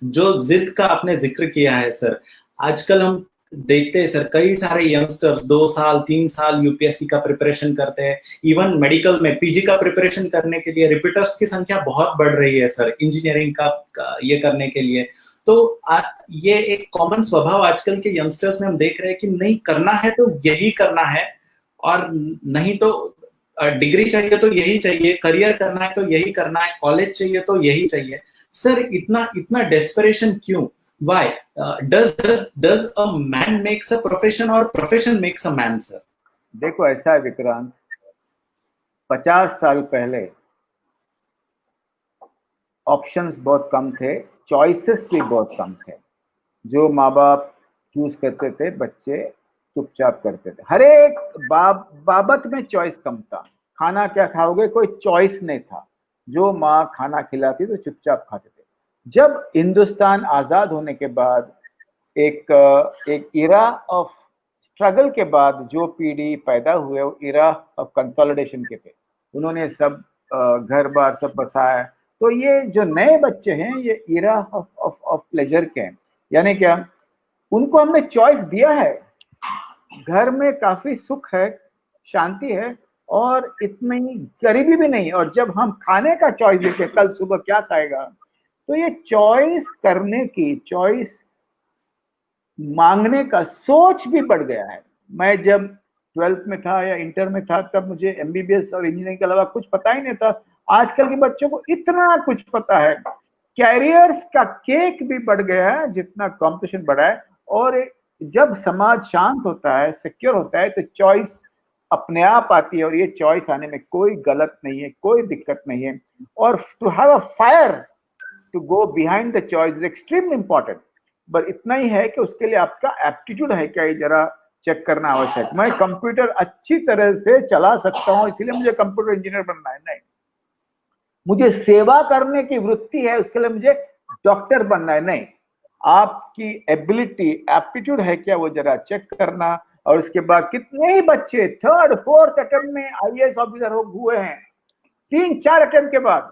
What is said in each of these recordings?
जो जिद का आपने जिक्र किया है सर, आजकल हम देखते हैं सर, कई सारे यंगस्टर्स 2 साल 3 साल यूपीएससी का प्रिपरेशन करते हैं। इवन मेडिकल में पीजी का प्रिपरेशन करने के लिए रिपीटर्स की संख्या बहुत बढ़ रही है सर, इंजीनियरिंग का ये करने के लिए। तो ये एक कॉमन स्वभाव आजकल के यंगस्टर्स में हम देख रहे हैं कि नहीं, करना है तो यही करना है, और नहीं तो डिग्री चाहिए तो यही चाहिए, करियर करना है तो यही करना है, कॉलेज चाहिए तो यही चाहिए। सर, इतना इतना डेस्परेशन क्यों? Why? Does a man makes a profession or profession makes a man, sir? देखो, ऐसा है विक्रांत, 50 साल पहले ऑप्शंस बहुत कम थे, चॉइसेस भी बहुत कम थे। जो माँ बाप चूज करते थे, बच्चे चुपचाप करते थे। हर एक बाबत में चॉइस कम था। खाना क्या खाओगे, कोई चॉइस नहीं था। जो माँ खाना खिलाती तो चुपचाप खाते थे। जब हिंदुस्तान आजाद होने के बाद एक इरा ऑफ स्ट्रगल के बाद जो पीढ़ी पैदा हुए, वो इरा ऑफ कंसोलिडेशन के थे। उन्होंने सब घर बार सब बसाया। तो ये जो नए बच्चे हैं, ये इरा ऑफ प्लेजर के हैं। यानी क्या, उनको हमने चॉइस दिया है। घर में काफी सुख है, शांति है, और इतनी गरीबी भी नहीं। और जब हम खाने का चॉइस देते, कल सुबह क्या खाएगा, तो ये चॉइस करने की, चॉइस मांगने का सोच भी बढ़ गया है। मैं जब 12th में था या इंटर में था, तब मुझे एमबीबीएस और इंजीनियरिंग के अलावा कुछ पता ही नहीं था। आजकल के बच्चों को इतना कुछ पता है। कैरियर्स का केक भी बढ़ गया है जितना कंपटीशन बढ़ा है। और जब समाज शांत होता है, सिक्योर होता है, तो चॉइस अपने आप आती है। और ये चॉइस आने में कोई गलत नहीं है, कोई दिक्कत नहीं है। और to have a fire to go behind the choice is extremely important. बस इतना ही है कि उसके लिए आपका एप्टीट्यूड है क्या, ये जरा चेक करना आवश्यक। मैं कंप्यूटर अच्छी तरह से चला सकता हूं, इसलिए मुझे कंप्यूटर इंजीनियर बनना है, नहीं। मुझे सेवा करने की वृत्ति है, उसके लिए मुझे डॉक्टर बनना है, नहीं। आपकी एबिलिटी, एप्टीट्यूड है क्या, वो जरा चेक करना। और उसके बाद कितने ही बच्चे 3rd 4th अटेम्प्ट में आईएएस ऑफिसर हुए हैं, 3-4 अटेम्प्ट के बाद।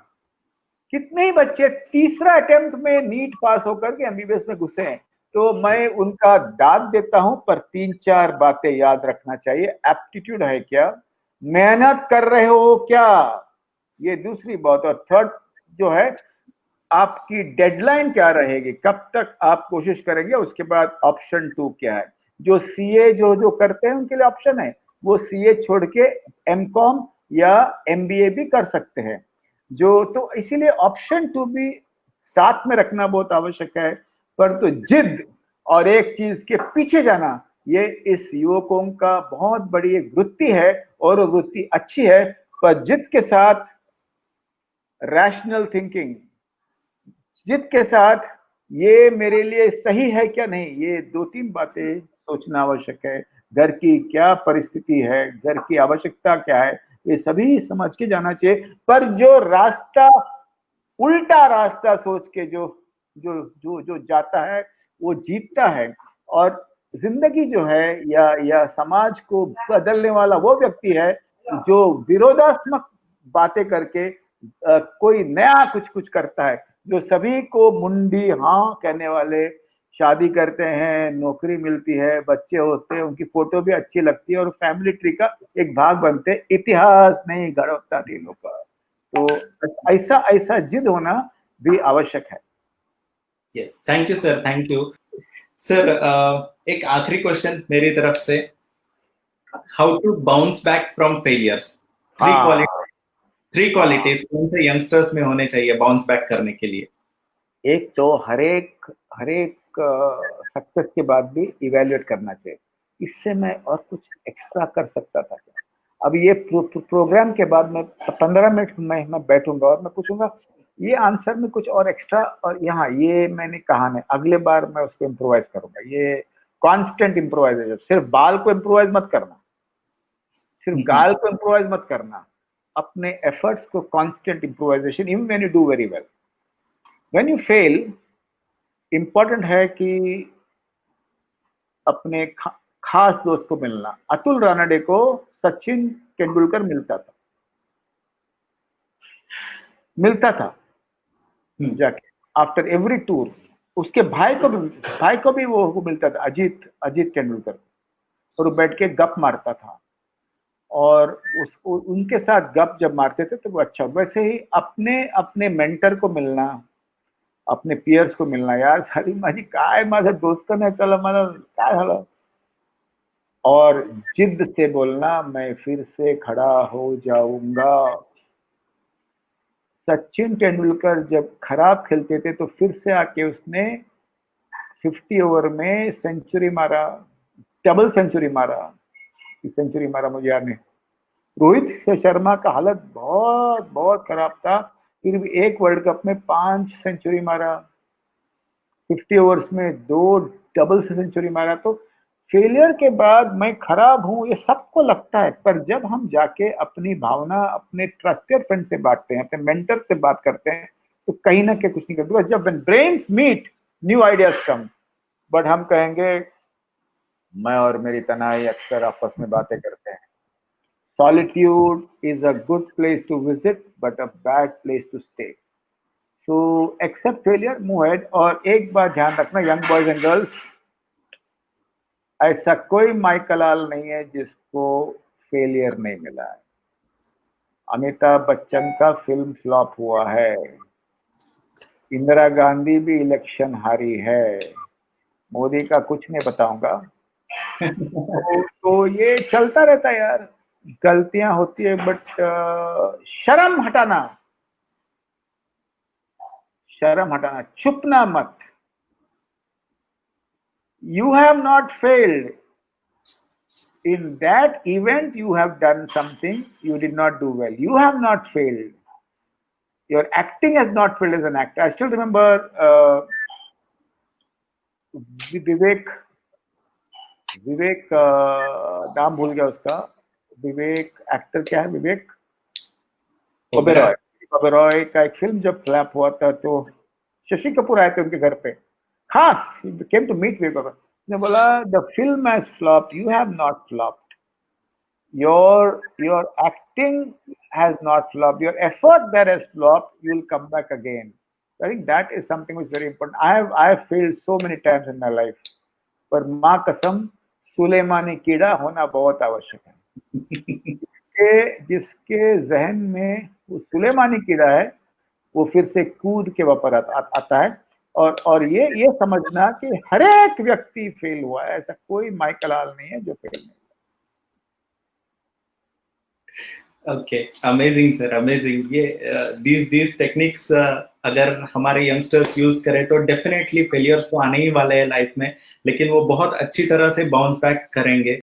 कितने ही बच्चे तीसरा अटेम्प्ट में नीट पास होकर के एमबीबीएस में घुसे हैं। तो मैं उनका दाद देता हूं, पर 3-4 बातें याद रखना चाहिए। एप्टीट्यूड है क्या, मेहनत कर रहे हो क्या, ये दूसरी बात। और थर्ड जो है, आपकी डेडलाइन क्या रहेगी, कब तक आप कोशिश करेंगे। उसके बाद ऑप्शन 2 क्या है। जो सीए जो करते हैं उनके लिए ऑप्शन है, वो सीए छोड़ के एमकॉम या एमबीए भी कर सकते हैं। जो तो इसीलिए ऑप्शन 2 भी साथ में रखना बहुत आवश्यक है। पर तो जिद और एक चीज के पीछे जाना, ये इस युवकों का बहुत बड़ी एक वृत्ति है, और वो वृत्ति अच्छी है। पर जिद के साथ रैशनल थिंकिंग, जिद के साथ ये मेरे लिए सही है क्या नहीं, ये 2-3 बातें सोचना आवश्यक है। घर की क्या परिस्थिति है, घर की आवश्यकता क्या है, ये सभी समझ के जाना चाहिए। पर जो रास्ता, उल्टा रास्ता सोच के जो जो जो जो जाता है, वो जीतता है। और जिंदगी जो है, या समाज को बदलने वाला वो व्यक्ति है जो विरोधात्मक बातें करके कोई नया कुछ करता है। जो सभी को मुंडी हाँ कहने वाले, शादी करते हैं, नौकरी मिलती है, बच्चे होते हैं, उनकी फोटो भी अच्छी लगती है, और फैमिली ट्री का एक भाग बनते हैं। इतिहास नहीं गढ़ता तीनों का। तो ऐसा ऐसा जिद होना भी आवश्यक है। Yes, thank you sir, thank you sir. एक आखिरी क्वेश्चन मेरी तरफ से, how to bounce back from failures? Three qualities कौन से यंगस्टर्स में होने चाहिए बाउंस बैक करने के लिए? एक तो हर एक सक्सेस के बाद भी इवेल्युएट करना चाहिए, इससे मैं और कुछ एक्स्ट्रा कर सकता था क्या। अब ये प्रोग्राम के बाद मैं 15 मिनट मैं बैठूंगा और मैं पूछूंगा ये आंसर में कुछ और एक्स्ट्रा, और यहाँ ये मैंने कहा नहीं, अगले बार मैं उसको इम्प्रोवाइज करूंगा। ये कांस्टेंट इम्प्रोवाइजेशन, सिर्फ बाल को इम्प्रोवाइज मत करना, सिर्फ गाल को इम्प्रोवाइज मत करना, अपने एफर्ट्स को constant improvisation, even when you do very well. When you fail, important है कि अपने खास दोस्त को मिलना। अतुल रानडे को सचिन तेंदुलकर मिलता था जाके आफ्टर एवरी टूर। उसके भाई को भी वो मिलता था, अजीत तेंदुलकर, और वो बैठ के गप मारता था, और उसको उनके साथ गप जब मारते थे तो वो अच्छा। वैसे ही अपने अपने मेंटर को मिलना, अपने पियर्स को मिलना, यार सारी माझी काय माझा दोस्त नाही चला मला काय झालं, और जिद से बोलना मैं फिर से खड़ा हो जाऊंगा। सचिन तेंदुलकर जब खराब खेलते थे तो फिर से आके उसने 50 ओवर में सेंचुरी मारा, डबल सेंचुरी मारा, सेंचुरी मारा मुझे याद नहीं। रोहित शर्मा का हालत बहुत बहुत खराब था, फिर भी एक वर्ल्ड कप में 5 सेंचुरी मारा, 50 ओवर्स में 2 डबल सेंचुरी मारा। तो फेलियर के बाद मैं खराब हूं ये सबको लगता है, पर जब हम जाके अपनी भावना अपने ट्रस्टेड फ्रेंड से बांटते हैं, अपने मेंटर से बात करते हैं, तो कहीं ना कहीं कुछ नहीं करते। जब brains meet new ideas come, but हम कहेंगे, मैं और मेरी तनाई अक्सर आपस में बातें करते हैं, solitude is a good place to visit but a bad place to stay. So accept failure, move ahead। और एक बात ध्यान रखना यंग बॉयज एंड गर्ल्स, ऐसा कोई माइकलाल नहीं है जिसको फेलियर नहीं मिला है। अमिताभ बच्चन का फिल्म फ्लॉप हुआ है, इंदिरा गांधी भी इलेक्शन हारी है, मोदी का कुछ नहीं बताऊंगा। तो ये चलता रहता है यार, गलतियां होती है, बट शर्म हटाना, छुपना मत। You have not failed. In that event, you have done something you did not do well. You have not failed. Your acting has not failed as an actor. I still remember विवेक नाम भूल गया उसका, विवेक actor क्या है, विवेक ओबेरॉय का एक film जब flap हुआ था तो शशि कपूर आए थे उनके घर पे, खास केम टू मीट विवेक। ने बोला the film has flopped, you have not flopped, your acting has not flopped, your effort that has flopped, you will come back again. I think that is something which is very important. I have failed so many times in my life, पर मां कसम सुलेमानी कीड़ा होना बहुत आवश्यक है। जिसके जहन में वो सुलेमानी कीड़ा है, वो फिर से कूद के वापस आता है। और ये समझना कि हर एक व्यक्ति फेल हुआ है, ऐसा कोई माइकलाल नहीं है जो फेल नहीं। Okay, amazing sir, amazing. ये दीज टेक्निक्स अगर हमारे यंगस्टर्स यूज करें तो डेफिनेटली फेलियर्स तो आने ही वाले हैं लाइफ में, लेकिन वो बहुत अच्छी तरह से बाउंस बैक करेंगे।